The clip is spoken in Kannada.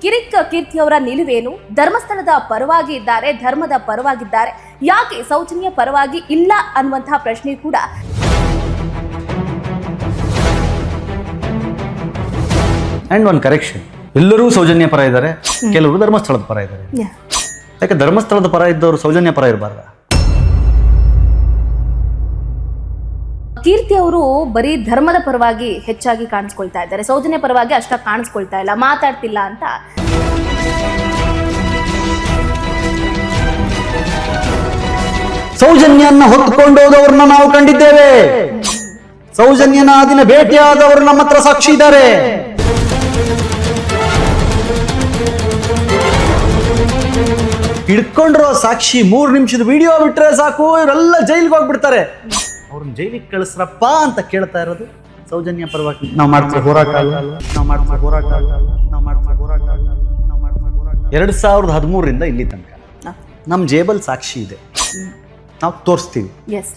ಕಿರಿಕ್ ಕೀರ್ತಿ ಅವರ ನಿಲುವೇನು? ಧರ್ಮಸ್ಥಳದ ಪರವಾಗಿ ಇದ್ದಾರೆ, ಧರ್ಮದ ಪರವಾಗಿದ್ದಾರೆ, ಯಾಕೆ ಸೌಜನ್ಯ ಪರವಾಗಿ ಇಲ್ಲ ಅನ್ನುವಂತಹ ಪ್ರಶ್ನೆ ಕೂಡ ಅಂಡ್ ಒಂದು ಕರೆಕ್ಷನ್, ಎಲ್ಲರೂ ಸೌಜನ್ಯ ಪರ ಇದ್ದಾರೆ, ಕೆಲವರು ಧರ್ಮಸ್ಥಳದ ಪರ ಇದ್ದಾರೆ. ಯಾಕೆ ಧರ್ಮಸ್ಥಳದ ಪರ ಇದ್ದವರು ಸೌಜನ್ಯ ಪರ ಇರಬಾರ್ದ? ಕೀರ್ತಿ ಅವರು ಬರೀ ಧರ್ಮದ ಪರವಾಗಿ ಹೆಚ್ಚಾಗಿ ಕಾಣಿಸ್ಕೊಳ್ತಾ ಇದ್ದಾರೆ, ಸೌಜನ್ಯ ಪರವಾಗಿ ಅಷ್ಟಾಗಿ ಕಾಣಿಸ್ಕೊಳ್ತಾ ಇಲ್ಲ, ಮಾತಾಡ್ತಿಲ್ಲ ಅಂತ. ಸೌಜನ್ಯನ್ನ ಹೊತ್ತುಕೊಂಡು ಹೋದವ್ರನ್ನ ನಾವು ಕಂಡಿದ್ದೇವೆ. ಸೌಜನ್ಯನ ಆ ದಿನ ಭೇಟಿಯಾದವರು ನಮ್ಮ ಹತ್ರ ಸಾಕ್ಷಿ ಇದ್ದಾರೆ. ಹಿಡ್ಕೊಂಡ್ರೋ ಸಾಕ್ಷಿ 3 ನಿಮಿಷದ ವಿಡಿಯೋ ಬಿಟ್ರೆ ಸಾಕು, ಇವರೆಲ್ಲ ಜೈಲಿಗೆ ಹೋಗ್ಬಿಡ್ತಾರೆ. ಅವ್ರನ್ನ ಜೈಲಿಗೆ ಕಳಿಸ್ರಪ್ಪ ಅಂತ ಕೇಳ್ತಾ ಇರೋದು ಸೌಜನ್ಯ ಪರವಾಗಿ. ನಾವು ಮಾಡ್ತೀವಿ ಹೋರಾಟ, ನಾವು ಮಾಡ್ತೀವಿ ಹೋರಾಟ, ನಾವು ಮಾಡ್ತೀವಿ ಹೋರಾಟ, ನಾವು ಮಾಡ್ತೀವಿ ಹೋರಾಟ. 2013ರಿಂದ ಇಲ್ಲಿ ತನಕ ನಮ್ಮ ಜೇಬಲ್ ಸಾಕ್ಷಿ ಇದೆ, ನಾವು ತೋರಿಸ್ತೀವಿ.